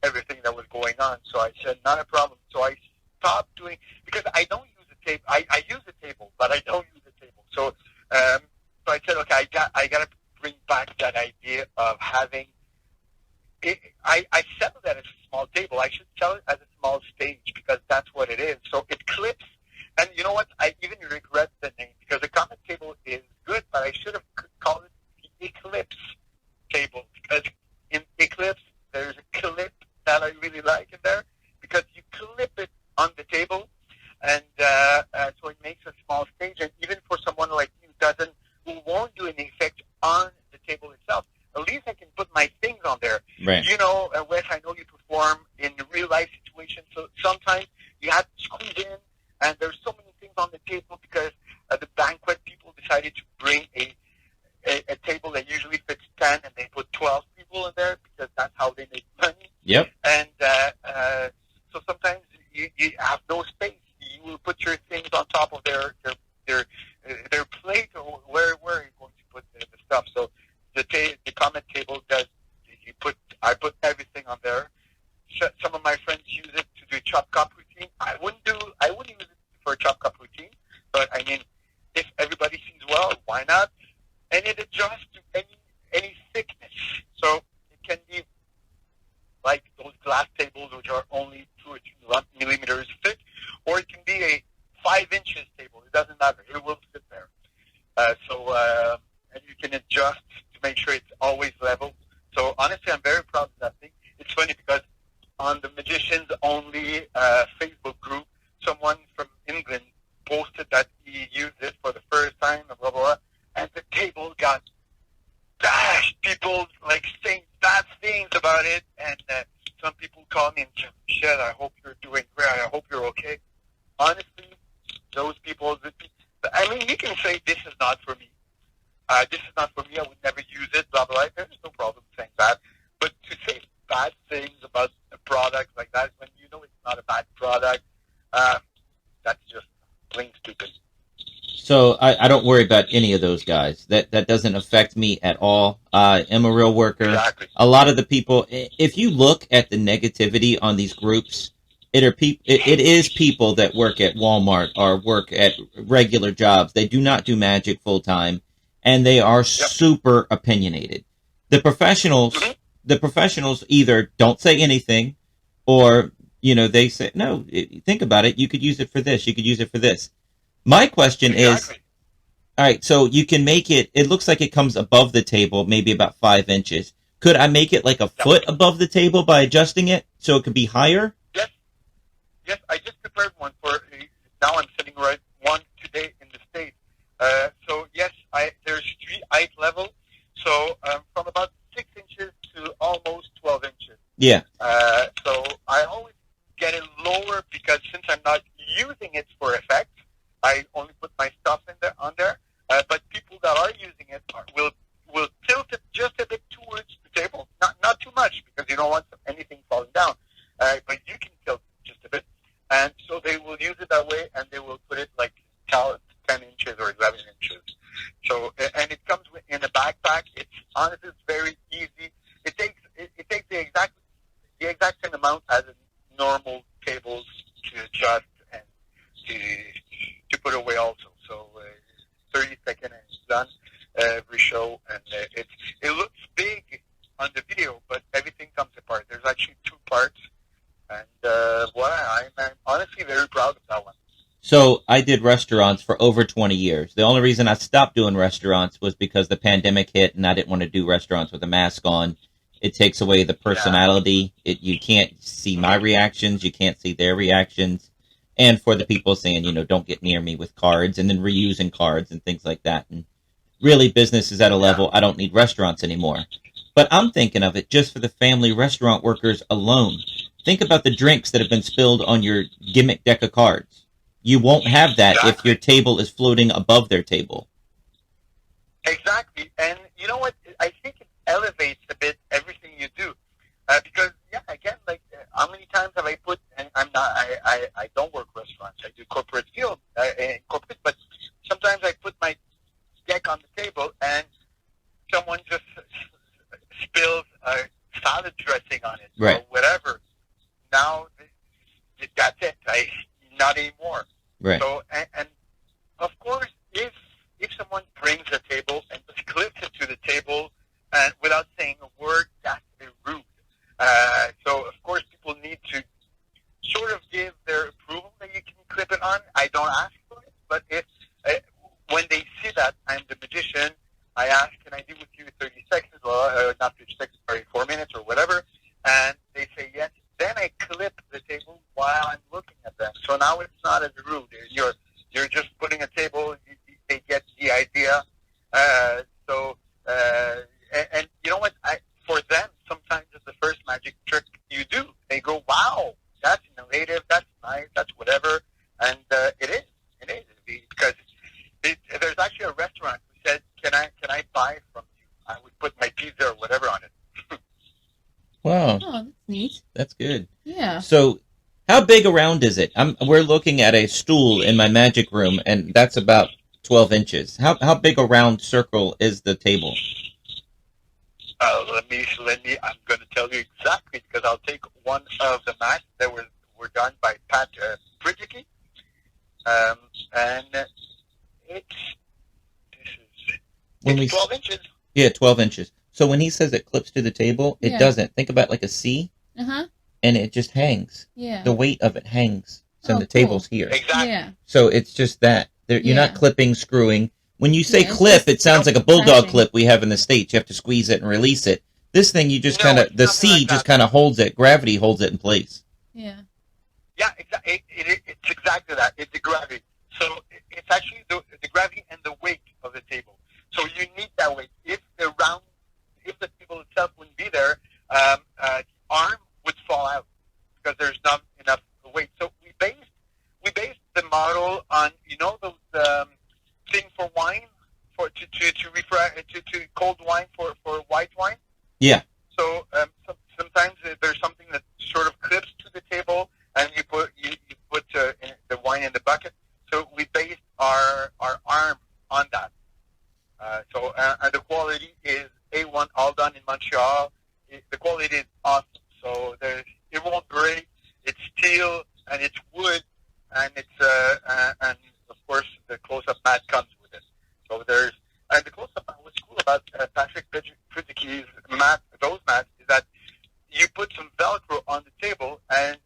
everything that was going on." So I said, "Not a problem." So I stopped doing, because I don't use the table. I use the table, but I don't use the table. So I said, okay, I got to bring back that idea of having it. I sell it as a small table. I should sell it as a small stage because that's what it is. So it clips. And you know what? I even regret the name because the comment table is good, but I should have called it the Eclipse table, because in Eclipse there's a clip that I really like in there because you clip it on the table, and so it makes a small stage. And even for someone like you who won't do an effect on the table itself, at least I can put my things on there. Right. You know, Wes, I know you perform in real life situations, so sometimes you have to squeeze in, and there's so many things on the table because the banquet people decided to bring a table that usually fits 10, and they put 12 people in there because that's how they make money. Yep. And so sometimes you have no space. You will put your things on top of their plate, or where are you going to put the stuff? So the comment table does. I put everything on there. Some of chop cup routine. But I mean, if everybody sees well, why not? And it adjusts to any thickness. So it can be like those glass tables, which are only 2 or 3 millimeters thick, or it can be a 5 inches table. It doesn't matter. It will sit there. And you can adjust to make sure it's always level. So honestly, I'm very proud of that thing. It's funny because on the Magicians Only Facebook group, someone from England posted that he used it for the first time, and blah, blah, blah, and the table got bashed. People like saying bad things about it, and some people call me and say, Michel, I hope you're doing great. I hope you're okay. Honestly, those people, I mean, you can say this is not for me. This is not for me. I would never use it, blah, blah, blah. There's no problem saying that. But to say bad things about a product like that when you know it's not a bad product, that's just plain stupid. So I don't worry about any of those guys. That doesn't affect me at all. I am a real worker. Exactly. A lot of the people, if you look at the negativity on these groups, it is people that work at Walmart or work at regular jobs. They do not do magic full time, and they are super opinionated. The professionals either don't say anything, or they say, no, think about it. You could use it for this. You could use it for this. My question is, all right, so you can make it looks like it comes above the table, maybe about 5 inches. Could I make it like a foot above the table by adjusting it so it could be higher? Yes, I just prepared one now I'm sitting one today in the States. So yes, there's 3 height levels. So from about 6 inches to almost 12 inches. Yeah. So I always get it lower because since I'm not using it for effect, I only put my stuff on there. But people that are using it will tilt it just a bit towards the table, not too much because you don't want anything falling down. But you can tilt it just a bit, and so they will use it that way, and they will put it like 10 inches or 11 inches. So and it comes in a backpack. Honestly, it's very easy. It takes the exact same amount as a normal table to adjust and to put away also. So 30 seconds and it's done every show, and it looks big on the video, but everything comes apart. There's actually 2 parts, and I'm honestly very proud of that one. So I did restaurants for over 20 years. The only reason I stopped doing restaurants was because the pandemic hit, and I didn't want to do restaurants with a mask on. It takes away the personality. You can't see my reactions. You can't see their reactions. And for the people saying, don't get near me with cards, and then reusing cards and things like that. And really, business is at a level I don't need restaurants anymore. But I'm thinking of it just for the family restaurant workers alone. Think about the drinks that have been spilled on your gimmick deck of cards. You won't have that if your table is floating above their table. Exactly. And you know what? I think it elevates a bit everything you do. Because, again, like, how many times have I put, and I don't work restaurants, I do corporate field, but sometimes I put my deck on the table and someone just spills salad dressing on it, or whatever. Now, that's it. Not anymore. Right. So, and of course, if someone brings a table and just clips it to the table and without saying a word, that's rude. So, of course, people need to sort of give their approval that you can clip it on. I don't ask for it, but when they see that I'm the magician, I ask, can I do with you 30 seconds, or not 30 seconds, sorry, 4 minutes or whatever, and they say yes. Then I clip the table while I'm looking at them. So now it's not as rude. You're just putting a table. They get the idea. And you know what? For them, sometimes it's the first magic trick you do. They go, "Wow, that's innovative. That's nice. That's whatever." And it is. Because there's actually a restaurant who said, "Can I buy from you? I would put my pizza or whatever on it." Wow. Oh, that's neat. That's good. Yeah. So, how big around is it? We're looking at a stool in my magic room, and that's about 12 inches. How big a round circle is the table? Let me. I'm going to tell you exactly because I'll take one of the mats that were done by Pat Bridgicki. And it's When we 12 inches. Yeah, 12 inches. So when he says it clips to the table, it Yeah. doesn't. Think about like a C, Uh-huh. and it just hangs. Yeah. The weight of it hangs. So Oh, the table's cool. here. Exactly. Yeah. So it's just that. You're not Yeah. clipping, screwing. When you say Yeah, it's clip, just it sounds like a bulldog attaching. clip we have in the States. You have to squeeze it and release it. This thing, you just No, kind of, it's the nothing C like just that. kind of holds it. Gravity holds it in place. Yeah. Yeah, it's exactly that. It's the gravity. So it's actually the gravity and the weight of the table. So you need that weight. If the table itself wouldn't be there, the arm would fall out because there's not enough weight. So we based the model on those thing for wine to cold wine for white wine. Yeah. So sometimes there's something that sort of clips to the table, and you put the wine in the bucket. So we based our arm on that. And the quality is A1, all done in Montreal. The quality is awesome. So it won't break. It's steel and it's wood, and it's and of course the close-up mat comes with it. So and the close-up mat. What's cool about Patrick Pizziki's mat, those mats, is that you put some Velcro on the table, and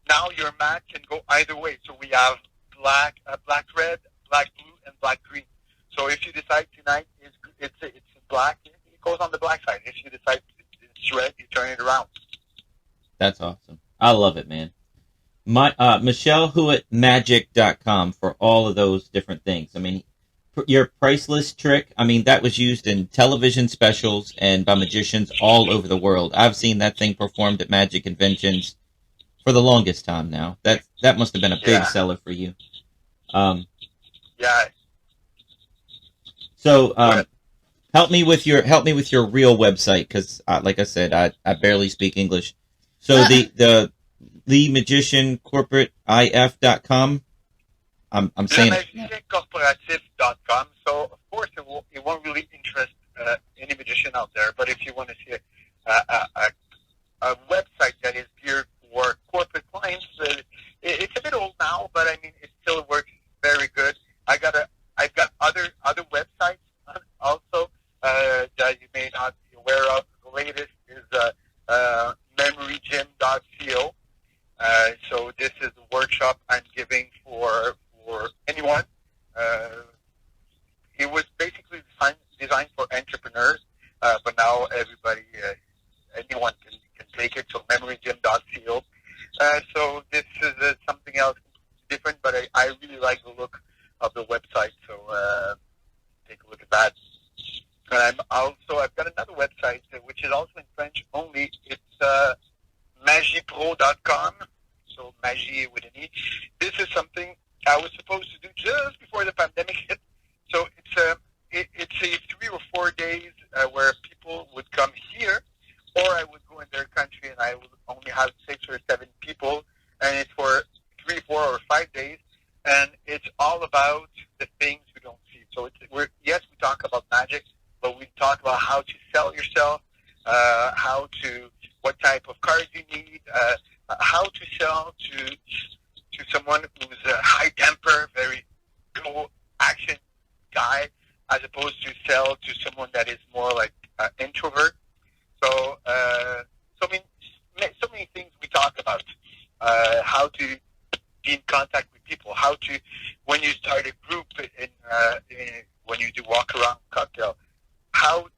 now your mat can go either way. So we have black red, black blue, and black green. So if you decide tonight it's black, it goes on the black side. If you decide it's red, you turn it around. That's awesome. I love it, man. Michel Huot Magic.com for all of those different things. I mean, your priceless trick, I mean, that was used in television specials and by magicians all over the world. I've seen that thing performed at magic conventions for the longest time now. That must have been a big seller for you. Yeah. So help me with your real website, because like I said, I barely speak English. So the magician corporate if.com. I'm saying LeMagiciencorporatif.com. So of course it won't really interest any magician out there. But if you want to see a website that is geared for corporate clients, it's a bit old now, but I mean it still works very good. I've got other websites also that you may not be aware of. The latest is memorygym.co. So this is a workshop I'm giving for anyone. It was basically designed for entrepreneurs, but now anyone can take it. So memorygym.co. So this is something else different, but I really like the look of the website. So take a look at that. And I've got another website which is also in French only. It's magipro.com. So magie with an E. This is something I was supposed to do just before the pandemic hit. So it's a 3 or 4 days where people would come here, or I would go in their country and I would only have 6 or 7 people, and it's for 3, 4, or 5 days, and it's all about the things we don't see. So we talk about magic, but we talk about how to sell yourself, what type of cards you need, how to sell to someone who's a high temper, very go action guy, as opposed to sell to someone that is more like introvert. So so many things we talk about. How to be in contact with people. How to, when you start a group when you do walk around cocktail, how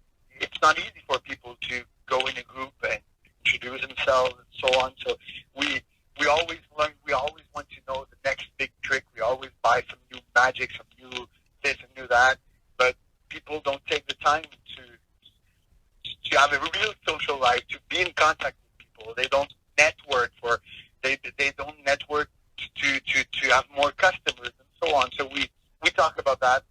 it's not easy for people to go in a group and introduce themselves and so on. So we always learn. We always want to know the next big trick. We always buy some new magic, some new this and new that. But people don't take the time to have a real social life, to be in contact with people. They don't network they don't network to have more customers and so on. So we talk about that.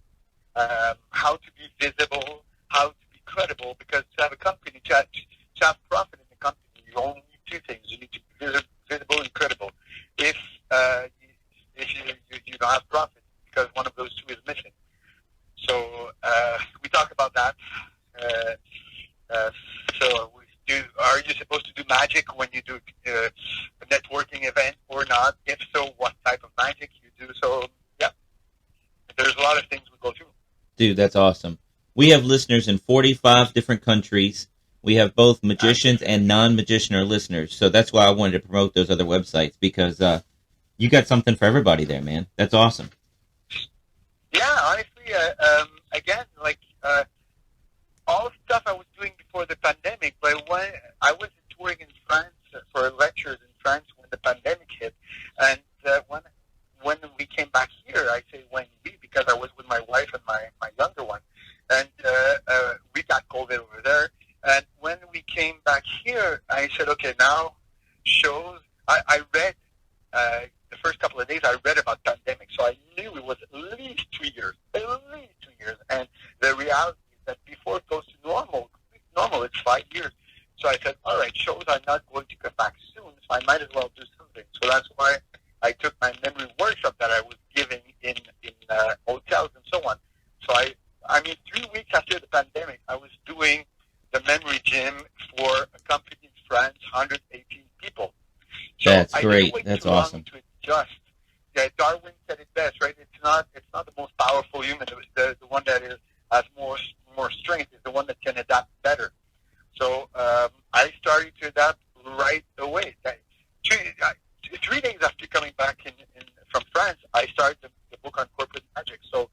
How to be visible, how to be credible, because to have a company, to have profit in the company, you only need 2 things. You need to be visible and credible. If you don't have profit, because one of those 2 is missing. So we talk about that. Are you supposed to do magic when you do a networking event or not? If so, what type of magic you do? So Dude, that's awesome. We have listeners in 45 different countries. We have both magicians and non-magician or listeners. So that's why I wanted to promote those other websites, because you got something for everybody there, man. That's awesome. Yeah, honestly, again, like all stuff I was doing before the pandemic, but when I was touring in France for lectures in France when the pandemic hit, and when we came back here, I say when we, because I was with my wife and my younger one, and we got COVID over there, and when we came back here, I said, okay, now shows, I read, the first couple of days I read about pandemic, so I knew it was at least 2 years, and the reality is that before it goes to normal, it's 5 years. So I said, all right, shows are not going to come back soon, so I might as well do something. So that's why I took my memory workshop that I was giving in hotels and so on. So I mean, 3 weeks after the pandemic, I was doing the memory gym for a company in France, 118 people. So That's great. That's awesome. To adjust. Yeah, Darwin said it best, right? It's not the most powerful human. The one that has more strength is the one that can adapt better. So I started to adapt right away. 3 days after coming back from France, I started the book on corporate magic. So,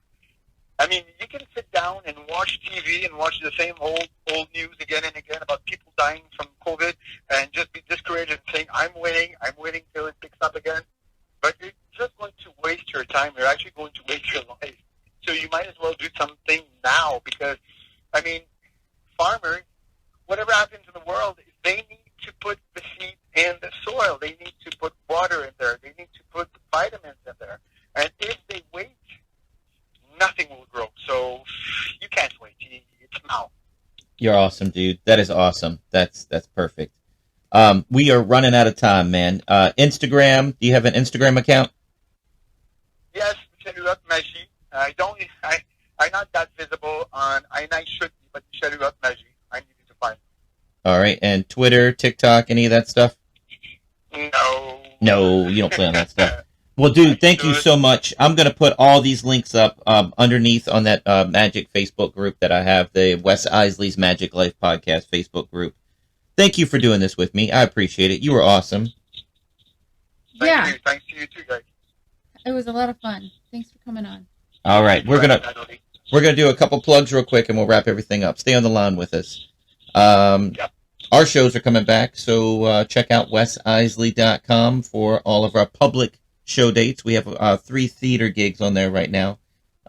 I mean, you can sit down and watch TV and watch the same old news again and again about people dying from COVID and just be discouraged and saying, I'm waiting till it picks up again. But you're just going to waste your time. You're actually going to waste your life. So you might as well do something now because, I mean, farmers, whatever happens in the world, they need to put the seed in the soil. They need to put water in there. They need to put vitamins in there. And if they wait, nothing will grow. So you can't wait. It's now. You're awesome, dude. That is awesome. That's perfect. We are running out of time, man. Instagram. Do you have an Instagram account? Yes, Michel Huot Magie. I'm not that visible on. I should be, but Michel Huot Magie. I need you to find. All right, and Twitter, TikTok, any of that stuff? No, you don't play on that stuff. Well, dude, thank you so much. I'm going to put all these links up underneath on that Magic Facebook group that I have, the Wes Iseli's Magic Life Podcast Facebook group. Thank you for doing this with me. I appreciate it. You were awesome. Yeah. Thanks to you too, guys. It was a lot of fun. Thanks for coming on. All right, we're gonna do a couple plugs real quick, and we'll wrap everything up. Stay on the line with us. Yep. Our shows are coming back, so check out wesiseli.com for all of our public show dates. We have 3 theater gigs on there right now.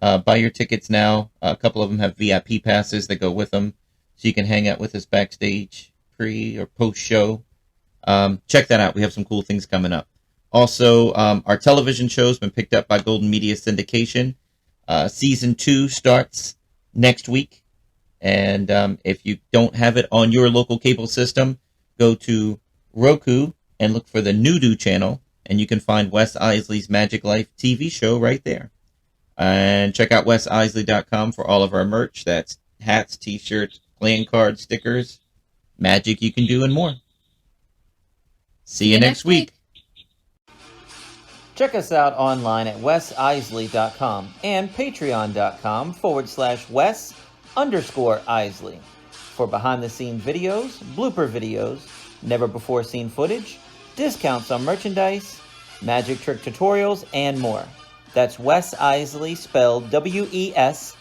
Buy your tickets now. A couple of them have VIP passes that go with them, so you can hang out with us backstage, pre or post show. Check that out. We have some cool things coming up. Also, our television show's been picked up by Golden Media Syndication. Season 2 starts next week. And if you don't have it on your local cable system, go to Roku and look for the Nudu channel, and you can find Wes Iseli's Magic Life TV show right there. And check out wesiseli.com for all of our merch. That's hats, t-shirts, playing cards, stickers, magic you can do, and more. See you next week. Check us out online at wesiseli.com and patreon.com/Wes_Iseli for behind-the-scenes videos, blooper videos, never-before-seen footage, discounts on merchandise, magic trick tutorials, and more. That's Wes Iseli, spelled Wesiseli.